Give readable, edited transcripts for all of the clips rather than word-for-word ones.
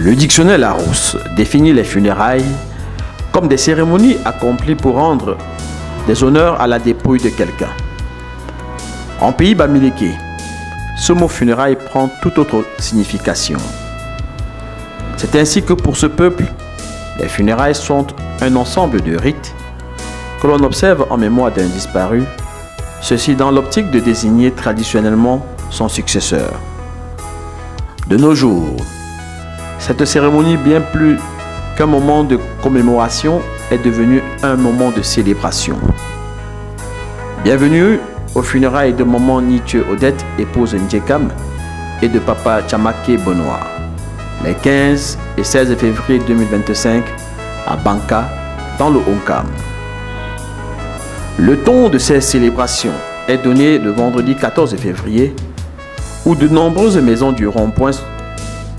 Le dictionnaire Larousse définit les funérailles comme des cérémonies accomplies pour rendre des honneurs à la dépouille de quelqu'un. En pays bamileke, ce mot funérailles prend toute autre signification. C'est ainsi que pour ce peuple, les funérailles sont un ensemble de rites que l'on observe en mémoire d'un disparu, ceci dans l'optique de désigner traditionnellement son successeur. De nos jours, cette cérémonie, bien plus qu'un moment de commémoration, est devenue un moment de célébration. Bienvenue aux funérailles de maman Nithieu Odette, épouse Ndjekam, et de papa Tchamaké Benoît, les 15 et 16 février 2025 à Banka, dans le Onkam. Le ton de ces célébrations est donné le vendredi 14 février, où de nombreuses maisons du rond-point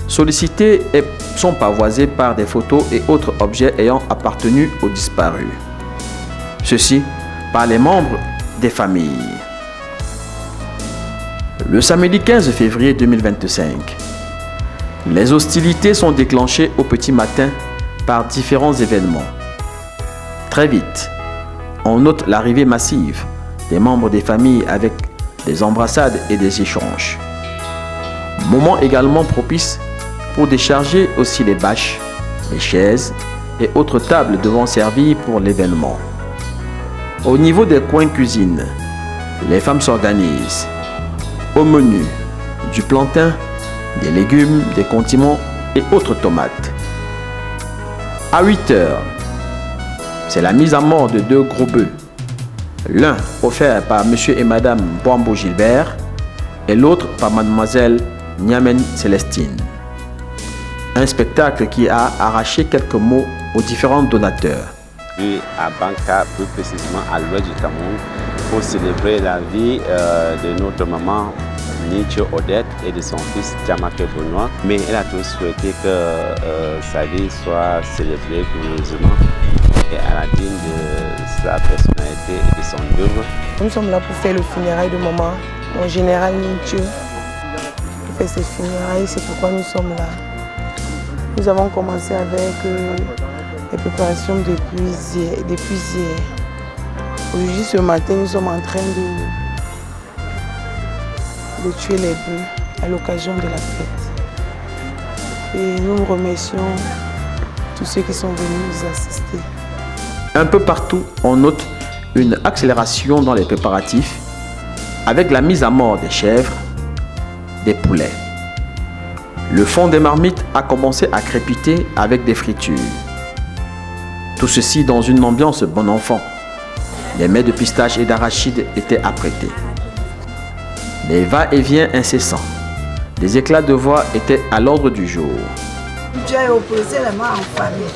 sollicitées et sont pavoisées par des photos et autres objets ayant appartenu aux disparus. Ceci par les membres des familles. Le samedi 15 février 2025, les hostilités sont déclenchées au petit matin par différents événements. Très vite, on note l'arrivée massive des membres des familles avec des embrassades et des échanges. Moment également propice pour décharger aussi les bâches, les chaises et autres tables devant servir pour l'événement. Au niveau des coins cuisine, les femmes s'organisent. Au menu, du plantain, des légumes, des condiments et autres tomates. À 8 heures, c'est la mise à mort de 2 gros bœufs. L'un offert par monsieur et madame Boambo Gilbert et l'autre par mademoiselle Niamen Célestine. Un spectacle qui a arraché quelques mots aux différents donateurs. À Banka, plus précisément à l'ouest du Cameroun, pour célébrer la vie de notre maman Nithieu Odette et de son fils Tchamaké Benoît. Mais elle a toujours souhaité que sa vie soit célébrée glorieusement et à la digne de sa personnalité et de son œuvre. Nous sommes là pour faire le funérail de maman, mon général Nithieu. Pour faire ses funérailles, c'est pourquoi nous sommes là. Nous avons commencé avec les préparations depuis hier. Aujourd'hui, ce matin, nous sommes en train de tuer les bœufs à l'occasion de la fête. Et nous remercions tous ceux qui sont venus nous assister. Un peu partout, on note une accélération dans les préparatifs avec la mise à mort des chèvres, des poulets. Le fond des marmites a commencé à crépiter avec des fritures. Tout ceci dans une ambiance bon enfant. Les mets de pistache et d'arachide étaient apprêtés. Les va-et-vient incessants, des éclats de voix étaient à l'ordre du jour. J'ai opposé les mains en famille.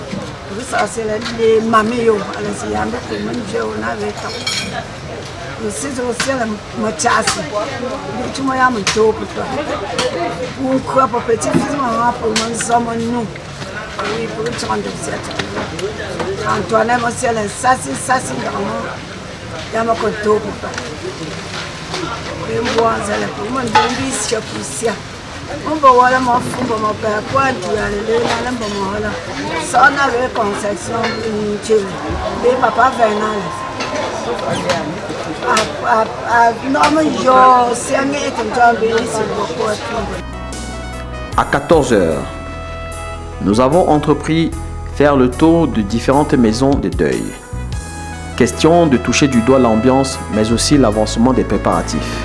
Ça, c'est les mamies. C'est aussi le mochassi. Tu m'as mis tout pour toi. Pour quoi, pour petit-fils, pour mon homme, nous. Oui, pour le 37. Antoine, moi, c'est un sassi, vraiment. Il y a mon couteau pour toi. Et moi, c'est pour mon demi, je pousse. On va voir mon fou, mon père, pour tu aller là, mon là. Ça, on avait conception, et papa Vénal. À 14 heures, nous avons entrepris faire le tour de différentes maisons de deuil. Question de toucher du doigt l'ambiance, mais aussi l'avancement des préparatifs.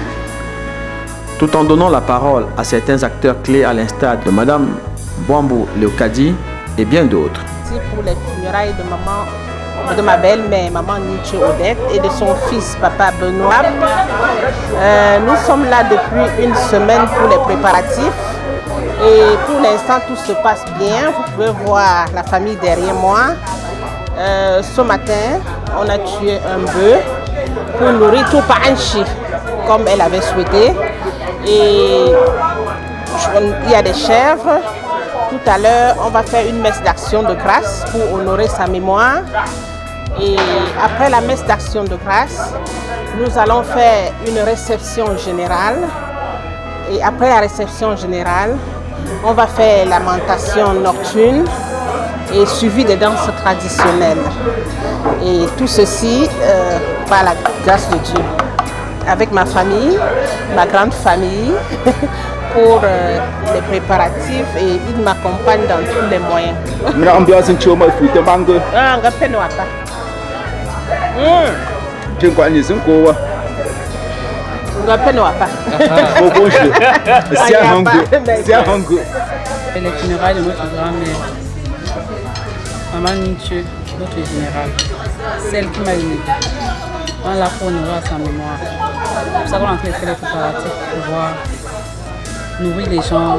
Tout en donnant la parole à certains acteurs clés à l'instar de Madame Boambo Leokadi et bien d'autres. Pour les funérailles de maman, de ma belle-mère, maman Nithieu Odette, et de son fils, papa Benoît. Nous sommes là depuis une semaine pour les préparatifs. Et pour l'instant, tout se passe bien. Vous pouvez voir la famille derrière moi. Ce matin, on a tué un bœuf pour nourrir tout Panchi, comme elle avait souhaité. Et il y a des chèvres. Tout à l'heure, on va faire une messe d'action de grâce pour honorer sa mémoire. Et après la messe d'action de grâce, nous allons faire une réception générale. Et après la réception générale, On va faire lamentation nocturne et suivi des danses traditionnelles. Et tout ceci par la grâce de Dieu. Avec ma famille, ma grande famille, pour les préparatifs et il m'accompagne dans tous les moyens. Les funérailles de notre grand-mère, Maman Nietzsche, notre générale, celle qui m'a aidée. On l'a fait honorer à sa mémoire. C'est pour ça qu'on a fait les préparatifs pour pouvoir nourrir les gens,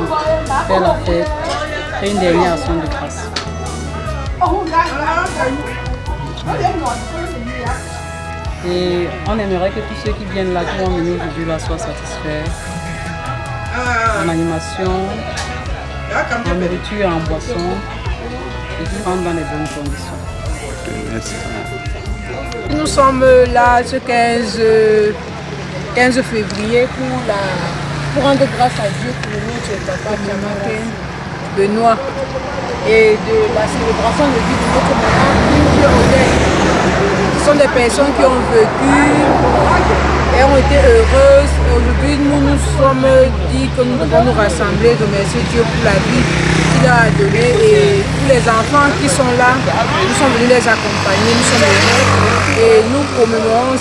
faire la fête, faire une dernière action de grâce. Et on aimerait que tous ceux qui viennent là, qui vont venir aujourd'hui là, soient satisfaits en animation, en nourriture, en boisson, et qu'ils rentrent dans les bonnes conditions. Merci. Nous sommes là ce 15 février pour rendre grâce à Dieu pour notre papa Tchamake Benoît et de la célébration de vie de notre maman Dieu Odette. Ce sont des personnes qui ont vécu et ont été heureuses. Et aujourd'hui, nous nous sommes dit que nous devons nous rassembler, remercier Dieu pour la vie qu'il a donnée et tous les enfants qui sont là, nous sommes venus les accompagner, nous sommes venus et nous commémorons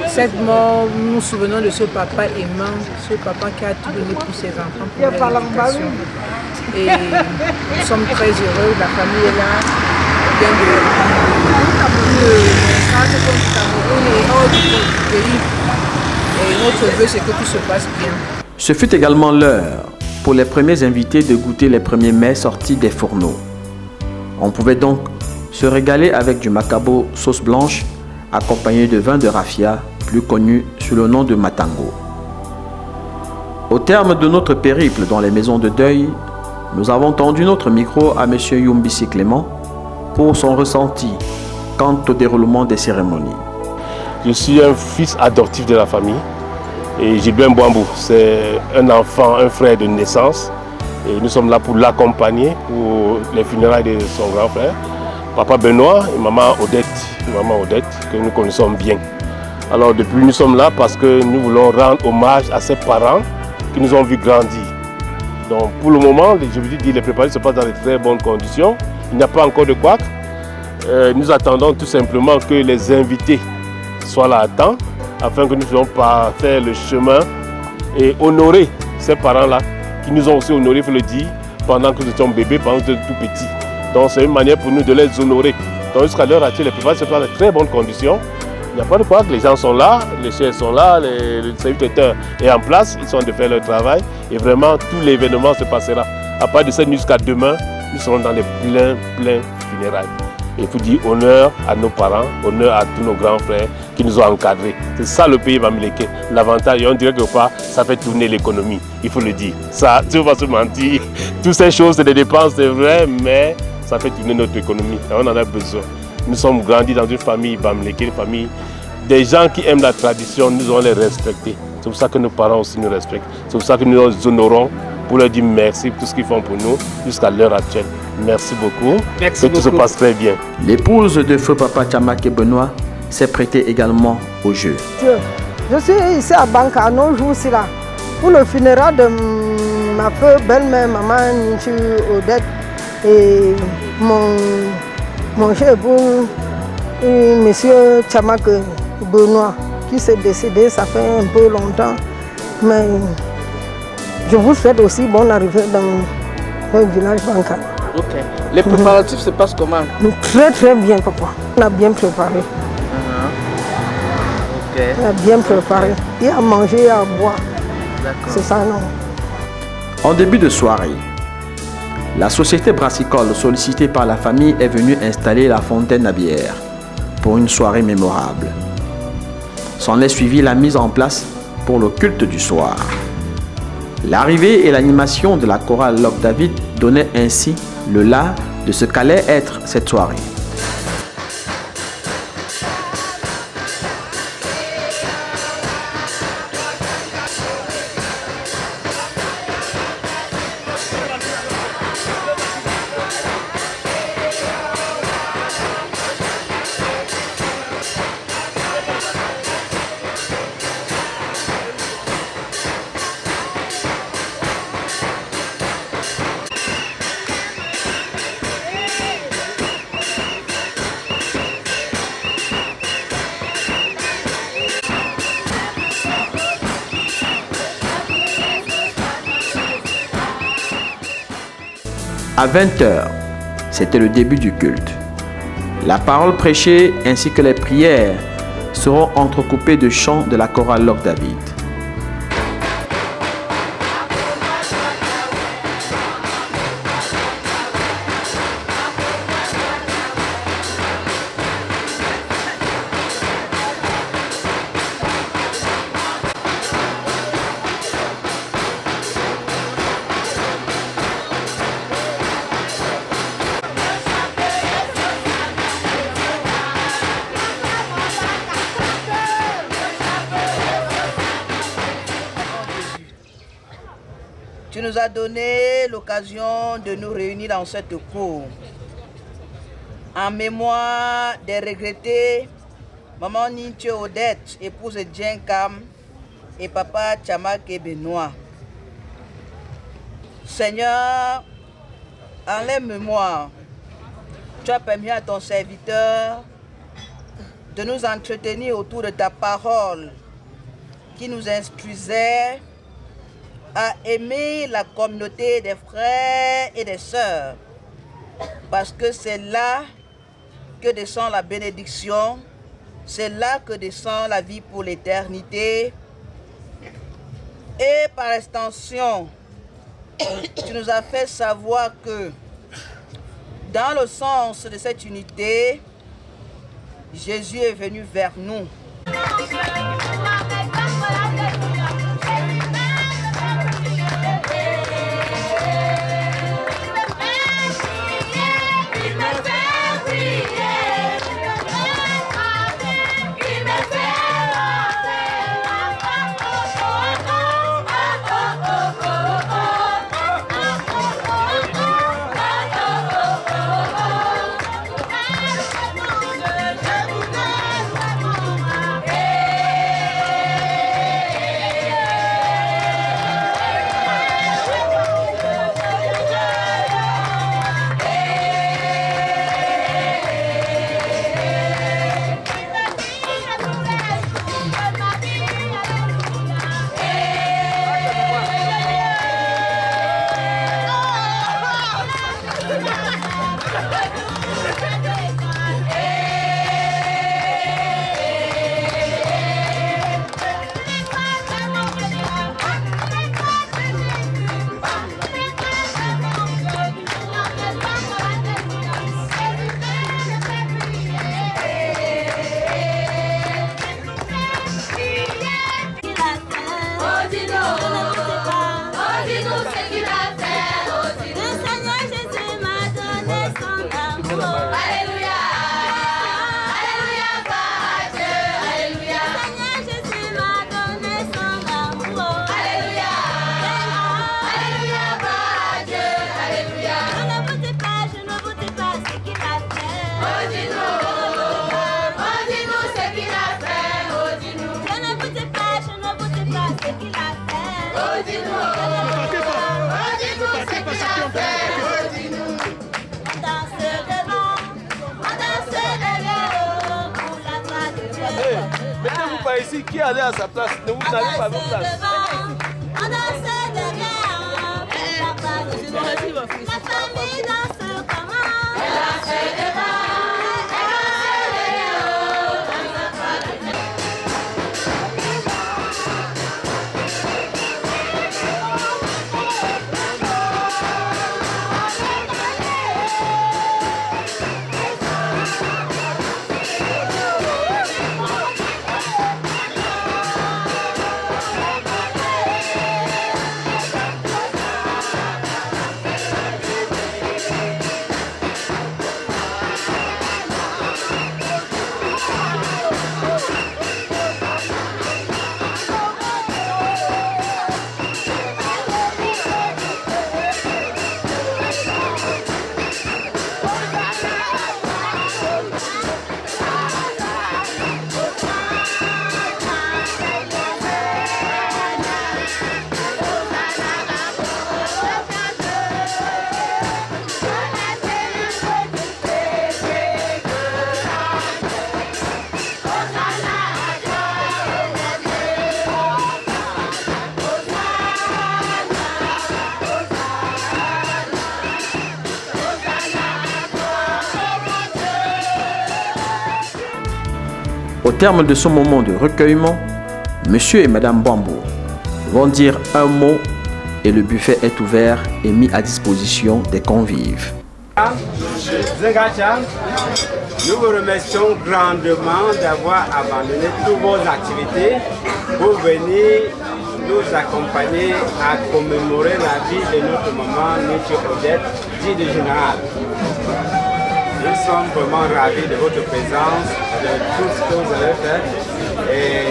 cette mort, nous nous souvenons de ce papa aimant, ce papa qui a tout donné pour ses enfants, pour l'éducation. Et nous sommes très heureux, la famille est là, bien de Cameroun et hors du pays. Et notre vœu, c'est que tout se passe bien. Ce fut également l'heure pour les premiers invités de goûter les premiers mets sortis des fourneaux. On pouvait donc se régaler avec du macabo sauce blanche accompagné de vin de raffia, plus connu sous le nom de matango. Au terme de notre périple dans les maisons de deuil, nous avons tendu notre micro à M. Yumbisi Clément pour son ressenti quant au déroulement des cérémonies. Je suis un fils adoptif de la famille et Gilbert Mbouambou, c'est un enfant, un frère de naissance et nous sommes là pour l'accompagner pour les funérailles de son grand frère, papa Benoît et maman Odette, que nous connaissons bien. Alors depuis nous sommes là parce que nous voulons rendre hommage à ses parents qui nous ont vu grandir. Donc pour le moment, je vous dis, les préparatifs se passent dans de très bonnes conditions. Il n'y a pas encore de couac. Nous attendons tout simplement que les invités soient là à temps afin que nous puissions faire le chemin et honorer ces parents-là qui nous ont aussi honorés, il faut le dire, pendant que nous étions bébés, pendant que nous étions tout petits. Donc c'est une manière pour nous de les honorer. Donc jusqu'à l'heure actuelle, les préparatifs se passent dans de très bonnes conditions. Il n'y a pas de couac, les gens sont là, les chefs sont là, le service traiteur est en place, ils sont en train de faire leur travail et vraiment tout l'événement se passera. À part de cette nuit jusqu'à demain, nous serons dans les pleins funérailles. Et pour dire honneur à nos parents, honneur à tous nos grands frères qui nous ont encadrés. C'est ça le pays Bamileke. L'avantage, et on dirait que ça fait tourner l'économie, il faut le dire. Ça, tu ne vas pas se mentir, toutes ces choses, c'est des dépenses, c'est vrai, mais ça fait tourner notre économie. Et on en a besoin. Nous sommes grandis dans une famille Bamileke, une famille des gens qui aiment la tradition, nous devons les respecter. C'est pour ça que nos parents aussi nous respectent. C'est pour ça que nous les honorons pour leur dire merci pour tout ce qu'ils font pour nous jusqu'à l'heure actuelle. Merci beaucoup. Merci beaucoup. Tout se passe très bien. L'épouse de feu papa Tchamake Benoît s'est prêtée également au jeu. Je suis ici à Banca, nos jours ici là, pour le funérail de ma belle-mère, maman Nietzsche Odette, et mon cher époux, monsieur Tchamake Benoît, qui s'est décédé, ça fait un peu longtemps. Mais je vous souhaite aussi bonne arrivée dans le village Banca. Ok. Les préparatifs se passent comment? Très très bien, papa. On a bien préparé. Ok. On a bien préparé. Il y a à manger et à boire. C'est ça, non? En début de soirée, la société brassicole sollicitée par la famille est venue installer la fontaine à bière pour une soirée mémorable. S'en est suivi la mise en place pour le culte du soir. L'arrivée et l'animation de la chorale Loc David donnaient ainsi le là de ce qu'allait être cette soirée. À 20h, c'était le début du culte. La parole prêchée ainsi que les prières seront entrecoupées de chants de la chorale Loc David. Tu nous as donné l'occasion de nous réunir dans cette cour en mémoire des regrettés Maman Ninche Odette, épouse de Djenkam, et Papa Chamake Benoît. Seigneur, en leur mémoire, tu as permis à ton serviteur de nous entretenir autour de ta parole qui nous instruisait à aimer la communauté des frères et des sœurs, parce que c'est là que descend la bénédiction, c'est là que descend la vie pour l'éternité. Et par extension, tu nous as fait savoir que dans le sens de cette unité, Jésus est venu vers nous. Mettez-vous pas ici, qui allait à sa place? Ne vous n'allez pas à votre place. Au terme de ce moment de recueillement, Monsieur et Madame Bwambo vont dire un mot et le buffet est ouvert et mis à disposition des convives. Zengacha, nous vous remercions grandement d'avoir abandonné toutes vos activités pour venir nous accompagner à commémorer la vie de notre maman Nietzsche Odette, dite de général. Nous sommes vraiment ravis de votre présence, de tout ce que vous avez fait et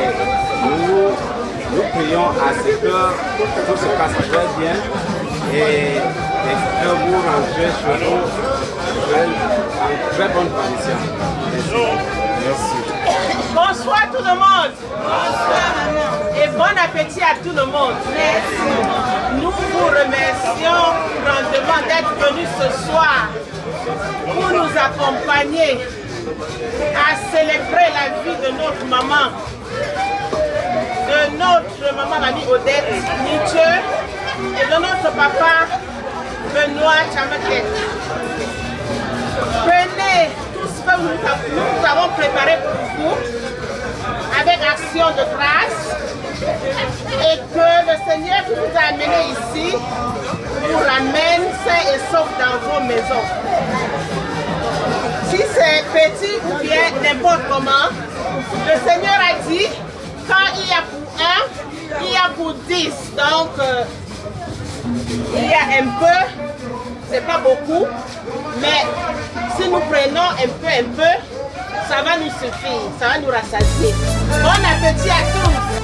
nous prions à ce que tout se passe très bien et que vous rentrez chez vous en très bonne condition. Merci. Bonsoir tout le monde. Bonsoir. Et bon appétit à tout le monde. Merci. Nous vous remercions grandement d'être venus ce soir pour nous accompagner à célébrer la vie de notre maman, mamie Odette Nietzsche et de notre papa Benoît Chamaket. Prenez tout ce que nous avons préparé pour vous avec action de grâce et que le Seigneur qui vous a amené ici vous ramène sain et sauf dans vos maisons. Si c'est petit ou bien n'importe comment, le Seigneur a dit quand il y a pour un, il y a pour 10. Donc il y a un peu, c'est pas beaucoup, mais si nous prenons un peu, ça va nous suffire, ça va nous rassasier. Bon appétit à tous!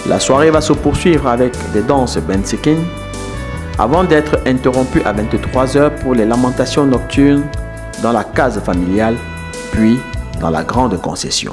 La soirée va se poursuivre avec des danses bensikin avant d'être interrompue à 23h pour les lamentations nocturnes dans la case familiale, puis dans la grande concession.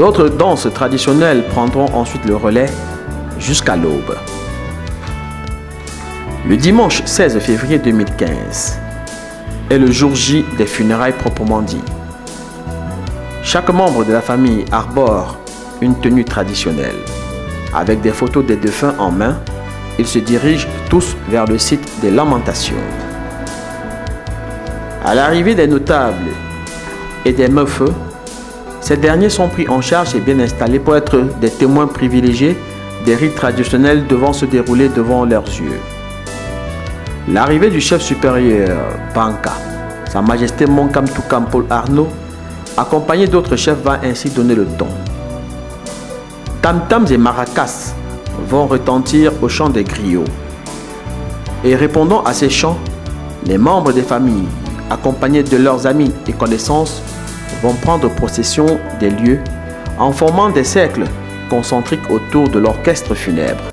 D'autres danses traditionnelles prendront ensuite le relais jusqu'à l'aube. Le dimanche 16 février 2015 est le jour J des funérailles proprement dit. Chaque membre de la famille arbore une tenue traditionnelle. Avec des photos des défunts en main, ils se dirigent tous vers le site des lamentations. À l'arrivée des notables et des meufeux, ces derniers sont pris en charge et bien installés pour être des témoins privilégiés des rites traditionnels devant se dérouler devant leurs yeux. L'arrivée du chef supérieur Banka, Sa Majesté Monkam Toukam Paul Arnaud, accompagné d'autres chefs, va ainsi donner le ton. Tam-tams et maracas vont retentir au chant des griots. Et répondant à ces chants, les membres des familles, accompagnés de leurs amis et connaissances, vont prendre possession des lieux en formant des cercles concentriques autour de l'orchestre funèbre.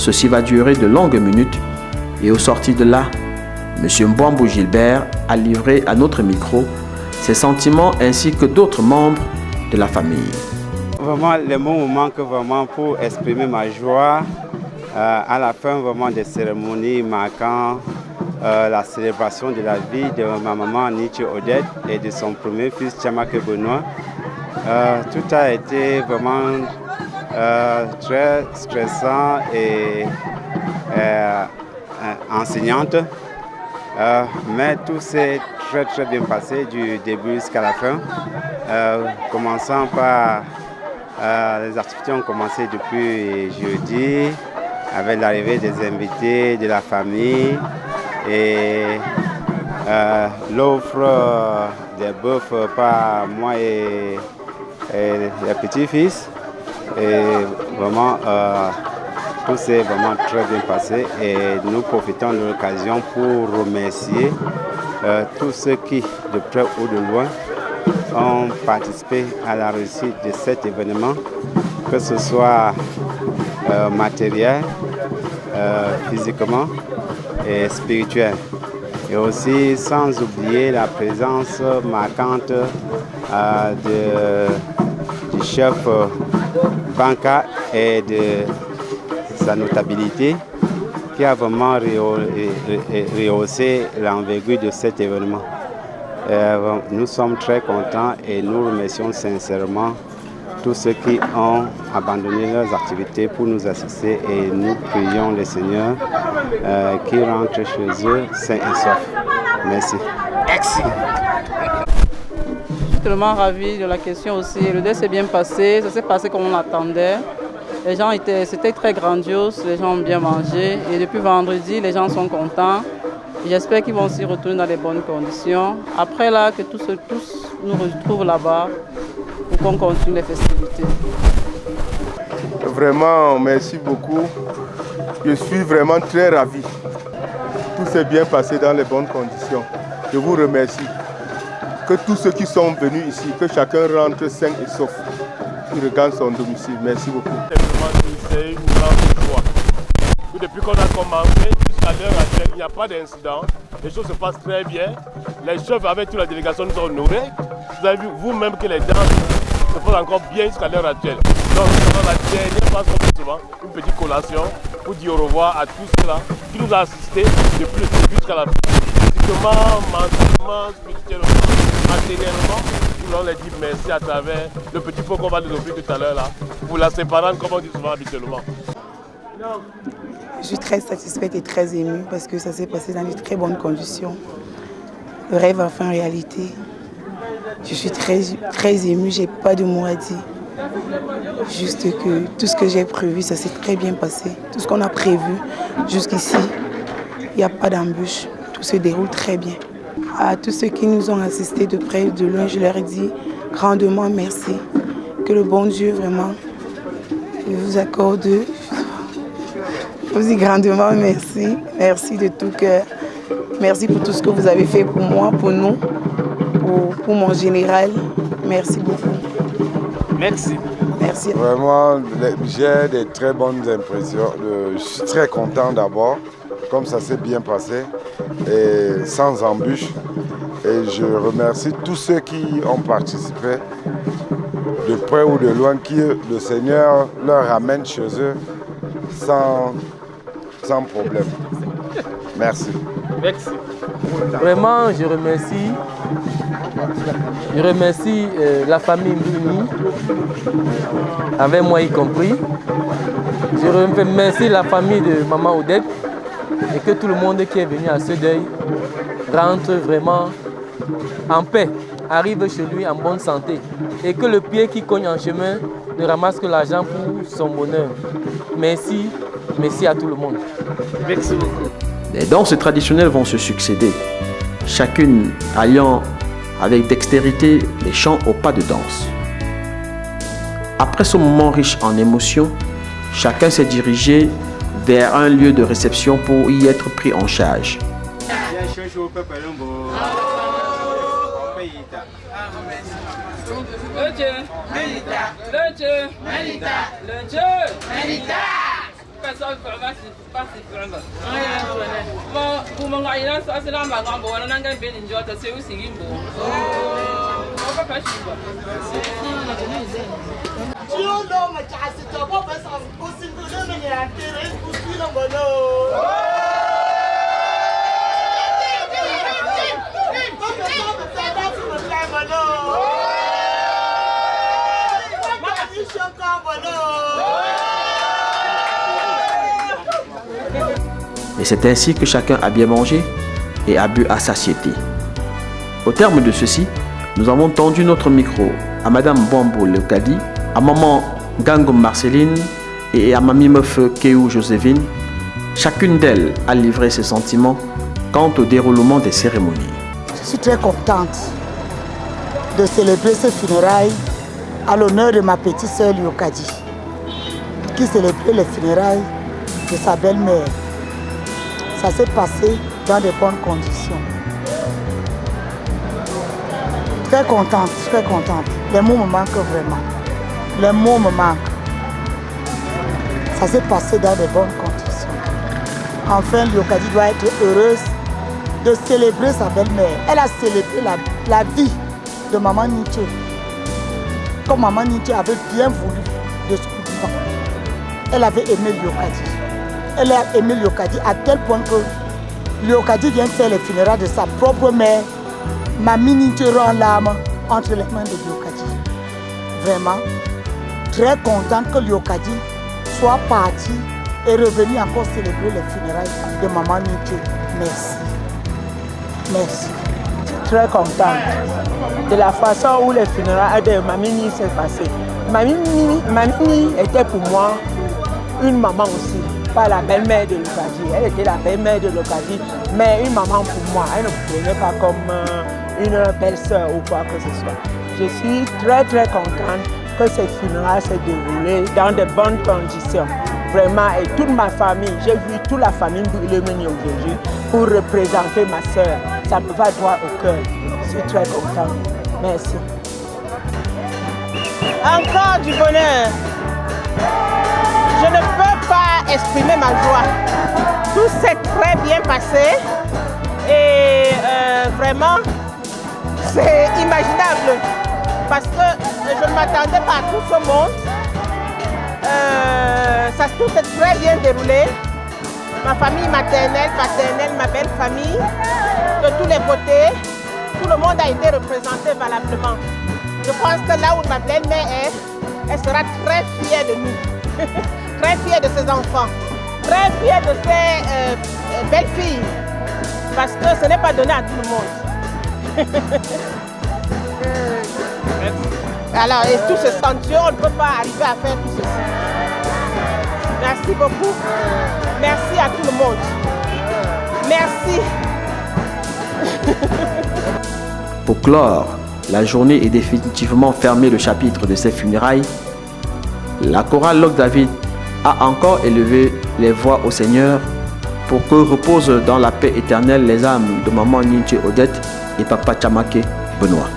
Ceci va durer de longues minutes et au sorti de là, M. Mbouambou Gilbert a livré à notre micro ses sentiments ainsi que d'autres membres de la famille. Vraiment, le mot me manque vraiment pour exprimer ma joie à la fin vraiment des cérémonies marquant la célébration de la vie de ma maman Nietzsche Odette et de son premier fils Tchamake Benoît. Tout a été vraiment très stressant et enseignante, mais tout s'est très bien passé du début jusqu'à la fin. Commençant par les activités ont commencé depuis jeudi avec l'arrivée des invités de la famille et l'offre des bœufs par moi et les petits-fils. Et vraiment, tout s'est vraiment très bien passé et nous profitons de l'occasion pour remercier tous ceux qui, de près ou de loin, ont participé à la réussite de cet événement, que ce soit matériel, physiquement et spirituel. Et aussi sans oublier la présence marquante du chef Banka et de sa notabilité qui a vraiment rehaussé l'envergure de cet événement. Nous sommes très contents et nous remercions sincèrement tous ceux qui ont abandonné leurs activités pour nous assister et nous prions le Seigneur qui rentre chez eux sains et saufs. Merci. Merci. Je suis tellement ravie de la question aussi. Le deuil s'est bien passé, ça s'est passé comme on l'attendait. Les gens c'était très grandiose, les gens ont bien mangé et depuis vendredi, les gens sont contents. J'espère qu'ils vont s'y retourner dans les bonnes conditions. Après là, que tous nous retrouvent là-bas pour qu'on continue les festivités. Vraiment, merci beaucoup. Je suis vraiment très ravi. Tout s'est bien passé dans les bonnes conditions. Je vous remercie. Que tous ceux qui sont venus ici, que chacun rentre sain et sauf. Il regagne son domicile. Merci beaucoup. C'est une grande joie. Depuis qu'on a commencé jusqu'à l'heure actuelle, il n'y a pas d'incident. Les choses se passent très bien. Les chefs avec toute la délégation nous ont honorés. Vous avez vu vous-même que les danses se font encore bien jusqu'à l'heure actuelle. Donc, dans la dernière phase, comme souvent, une petite collation pour dire au revoir à tous ceux-là qui nous ont assistés depuis le début jusqu'à la fin. Physiquement, mentalement, spirituellement, matériellement. Nous voulons les dire merci à travers le petit pot qu'on va nous offrir tout à l'heure là, pour la séparante comme on dit souvent habituellement. Je suis très satisfaite et très émue parce que ça s'est passé dans de très bonnes conditions. Le rêve a fait réalité. Je suis très émue, j'ai pas de mots à dire. Juste que tout ce que j'ai prévu, ça s'est très bien passé. Tout ce qu'on a prévu jusqu'ici, il n'y a pas d'embûche. Tout se déroule très bien. À tous ceux qui nous ont assistés de près et de loin, je leur ai dit grandement merci. Que le bon Dieu vraiment vous accorde. Je vous dis grandement merci. Merci de tout cœur. Merci pour tout ce que vous avez fait pour moi, pour nous, pour mon général. Merci beaucoup. Merci. Merci. Vraiment, j'ai des très bonnes impressions. Je suis très content d'abord, comme ça s'est bien passé, et sans embûche. Et je remercie tous ceux qui ont participé, de près ou de loin, qui le Seigneur leur ramène chez eux sans problème. Merci. Merci. Vraiment, je remercie la famille Mbini, avec moi y compris. Je remercie la famille de Maman Odette et que tout le monde qui est venu à ce deuil rentre vraiment en paix, arrive chez lui en bonne santé et que le pied qui cogne en chemin ne ramasse que l'argent pour son bonheur. Merci, merci à tout le monde. Merci beaucoup. Les danses traditionnelles vont se succéder, chacune alliant avec dextérité les chants au pas de danse. Après ce moment riche en émotions, chacun s'est dirigé vers un lieu de réception pour y être pris en charge. Et c'est ainsi que chacun a bien mangé et a bu à satiété. Au terme de ceci, nous avons tendu notre micro à Madame Bambo Leokadi, à Maman Gango Marceline et à Mamie Meuf Kéou Joséphine. Chacune d'elles a livré ses sentiments quant au déroulement des cérémonies. Je suis très contente de célébrer ces funérailles à l'honneur de ma petite sœur Leokadi, qui célébrait les funérailles de sa belle-mère. Ça s'est passé dans de bonnes conditions. Très contente, très contente. Les mots me manquent vraiment. Les mots me manquent. Ça s'est passé dans de bonnes conditions. Enfin, Leokadi doit être heureuse de célébrer sa belle-mère. Elle a célébré la vie de Maman Nitche. Comme Maman Nitche avait bien voulu de son vivant. Elle avait aimé Leokadi. Elle a aimé Leokadi à tel point que Leokadi vient faire les funérailles de sa propre mère. Mamie Nitche rend l'âme entre les mains de Leokadi. Vraiment, très contente que Leokadi soit parti et revenu encore célébrer les funérailles de Maman Nitche. Merci. Merci. Très contente de la façon où les funérailles de Mamie Nitche s'est passées. Mamie était pour moi une maman aussi. Pas la belle-mère de Leokadi, elle était la belle-mère de Leokadi, mais une maman pour moi, elle ne me prenait pas comme une belle-sœur ou quoi que ce soit. Je suis très très contente que ces funérailles s'est déroulées dans de bonnes conditions. Vraiment, et toute ma famille, j'ai vu toute la famille Bouilemeni aujourd'hui pour représenter ma sœur. Ça me va droit au cœur. Je suis très contente. Merci. Encore du bonheur. Je ne peux pas exprimer ma joie. Tout s'est très bien passé et vraiment c'est imaginable parce que je ne m'attendais pas à tout ce monde. Tout s'est très bien déroulé. Ma famille maternelle, paternelle, ma belle famille, de tous les côtés, tout le monde a été représenté valablement. Je pense que là où ma belle-mère est, elle sera très fière de nous. Très fière de ses enfants, très fière de ses belles-filles, parce que ce n'est pas donné à tout le monde. Alors, et tout ce sentiment, on ne peut pas arriver à faire tout ceci. Merci beaucoup. Merci à tout le monde. Merci. Pour clore, la journée est définitivement fermée le chapitre de ces funérailles. La chorale Loc David a encore élevé les voix au Seigneur pour que reposent dans la paix éternelle les âmes de Maman Nitche Odette et Papa Tchamake Benoît.